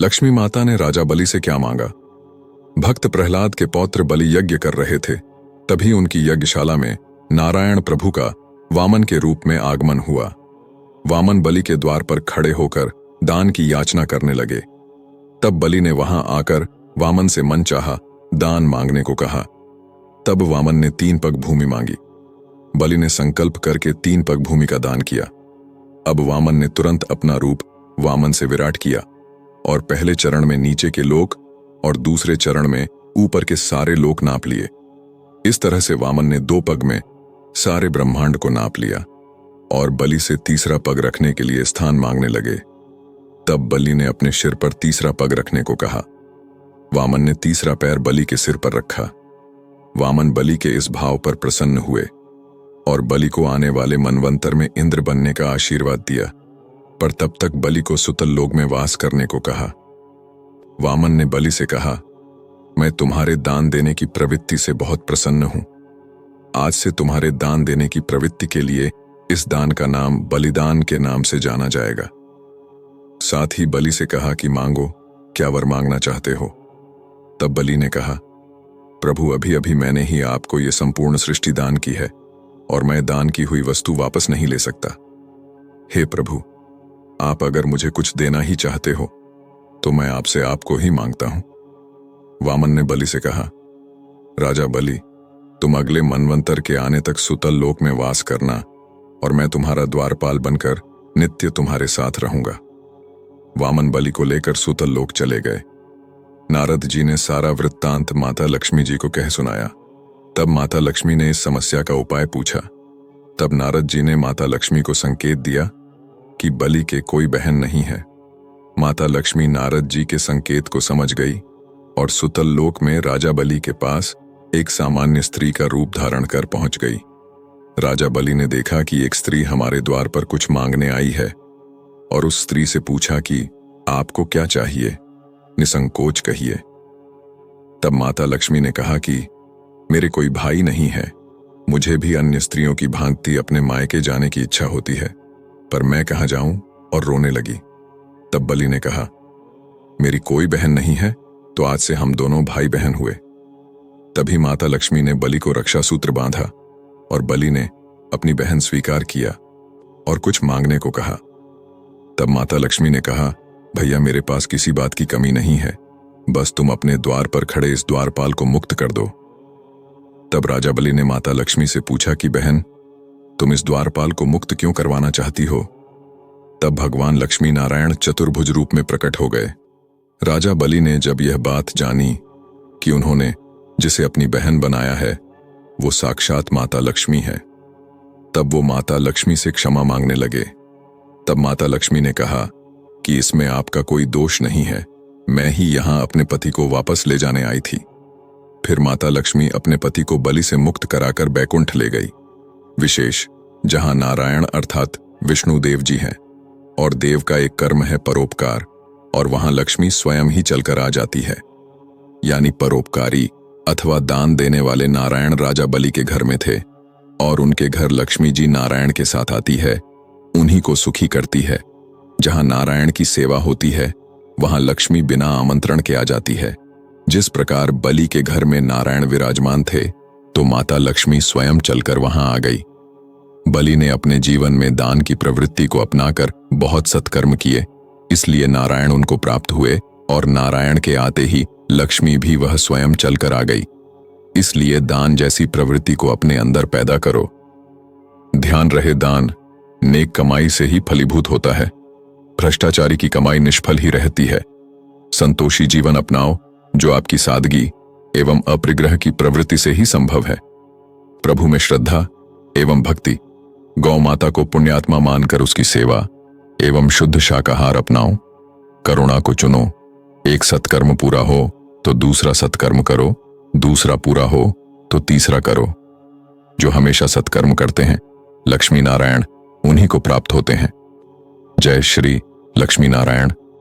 लक्ष्मी माता ने राजा बलि से क्या मांगा? भक्त प्रहलाद के पौत्र बलि यज्ञ कर रहे थे। तभी उनकी यज्ञशाला में नारायण प्रभु का वामन के रूप में आगमन हुआ। वामन बलि के द्वार पर खड़े होकर दान की याचना करने लगे। तब बलि ने वहां आकर वामन से मनचाहा दान मांगने को कहा। तब वामन ने 3 पग भूमि मांगी। बलि ने संकल्प करके 3 पग भूमि का दान किया। अब वामन ने तुरंत अपना रूप वामन से विराट किया और पहले चरण में नीचे के लोक और दूसरे चरण में ऊपर के सारे लोक नाप लिए। इस तरह से वामन ने 2 पग में सारे ब्रह्मांड को नाप लिया और बलि से तीसरा पग रखने के लिए स्थान मांगने लगे। तब बलि ने अपने सिर पर तीसरा पग रखने को कहा। वामन ने तीसरा पैर बलि के सिर पर रखा। वामन बलि के इस भाव पर प्रसन्न हुए और बलि को आने वाले मनवंतर में इंद्र बनने का आशीर्वाद दिया, पर तब तक बलि को सुतल लोक में वास करने को कहा। वामन ने बलि से कहा, मैं तुम्हारे दान देने की प्रवृत्ति से बहुत प्रसन्न हूं। आज से तुम्हारे दान देने की प्रवृत्ति के लिए इस दान का नाम बलिदान के नाम से जाना जाएगा। साथ ही बलि से कहा कि मांगो, क्या वर मांगना चाहते हो? तब बलि ने कहा, प्रभु अभी अभी मैंने ही आपको ये संपूर्ण सृष्टि दान की है और मैं दान की हुई वस्तु वापस नहीं ले सकता। हे प्रभु, आप अगर मुझे कुछ देना ही चाहते हो तो मैं आपसे आपको ही मांगता हूं। वामन ने बलि से कहा, राजा बलि, तुम अगले मनवंतर के आने तक सुतल लोक में वास करना और मैं तुम्हारा द्वारपाल बनकर नित्य तुम्हारे साथ रहूंगा। वामन बलि को लेकर सुतल लोक चले गए। नारद जी ने सारा वृत्तांत माता लक्ष्मी जी को कह सुनाया। तब माता लक्ष्मी ने इस समस्या का उपाय पूछा। तब नारद जी ने माता लक्ष्मी को संकेत दिया कि बलि के कोई बहन नहीं है। माता लक्ष्मी नारद जी के संकेत को समझ गई और सुतल लोक में राजा बलि के पास एक सामान्य स्त्री का रूप धारण कर पहुंच गई। राजा बलि ने देखा कि एक स्त्री हमारे द्वार पर कुछ मांगने आई है और उस स्त्री से पूछा कि आपको क्या चाहिए, निसंकोच कहिए। तब माता लक्ष्मी ने कहा कि मेरे कोई भाई नहीं है, मुझे भी अन्य स्त्रियों की भांति अपने मायके जाने की इच्छा होती है, पर मैं कहां जाऊं, और रोने लगी। तब बलि ने कहा, मेरी कोई बहन नहीं है तो आज से हम दोनों भाई बहन हुए। तभी माता लक्ष्मी ने बलि को रक्षा सूत्र बांधा और बलि ने अपनी बहन स्वीकार किया और कुछ मांगने को कहा। तब माता लक्ष्मी ने कहा, भैया मेरे पास किसी बात की कमी नहीं है, बस तुम अपने द्वार पर खड़े इस द्वारपाल को मुक्त कर दो। तब राजा बलि ने माता लक्ष्मी से पूछा कि बहन, तुम इस द्वारपाल को मुक्त क्यों करवाना चाहती हो? तब भगवान लक्ष्मी नारायण चतुर्भुज रूप में प्रकट हो गए। राजा बलि ने जब यह बात जानी कि उन्होंने जिसे अपनी बहन बनाया है वो साक्षात माता लक्ष्मी है, तब वो माता लक्ष्मी से क्षमा मांगने लगे। तब माता लक्ष्मी ने कहा कि इसमें आपका कोई दोष नहीं है, मैं ही यहां अपने पति को वापस ले जाने आई थी। फिर माता लक्ष्मी अपने पति को बलि से मुक्त कराकर बैकुंठ ले गई, विशेष जहां नारायण अर्थात विष्णु देव जी हैं और देव का एक कर्म है परोपकार, और वहां लक्ष्मी स्वयं ही चलकर आ जाती है। यानी परोपकारी अथवा दान देने वाले नारायण राजा बलि के घर में थे और उनके घर लक्ष्मी जी नारायण के साथ आती है, उन्हीं को सुखी करती है। जहां नारायण की सेवा होती है वहां लक्ष्मी बिना आमंत्रण के आ जाती है। जिस प्रकार बलि के घर में नारायण विराजमान थे तो माता लक्ष्मी स्वयं चलकर वहां आ गई। बलि ने अपने जीवन में दान की प्रवृत्ति को अपनाकर बहुत सत्कर्म किए, इसलिए नारायण उनको प्राप्त हुए और नारायण के आते ही लक्ष्मी भी वह स्वयं चलकर आ गई। इसलिए दान जैसी प्रवृत्ति को अपने अंदर पैदा करो। ध्यान रहे, दान नेक कमाई से ही फलीभूत होता है, भ्रष्टाचारी की कमाई निष्फल ही रहती है। संतोषी जीवन अपनाओ जो आपकी सादगी एवं अपरिग्रह की प्रवृत्ति से ही संभव है। प्रभु में श्रद्धा एवं भक्ति, गौ माता को पुण्यात्मा मानकर उसकी सेवा एवं शुद्ध शाकाहार अपनाओ। करुणा को चुनो, एक सत्कर्म पूरा हो तो दूसरा सत्कर्म करो, दूसरा पूरा हो तो तीसरा करो। जो हमेशा सत्कर्म करते हैं लक्ष्मी नारायण उन्हीं को प्राप्त होते हैं। जय श्री लक्ष्मी नारायण।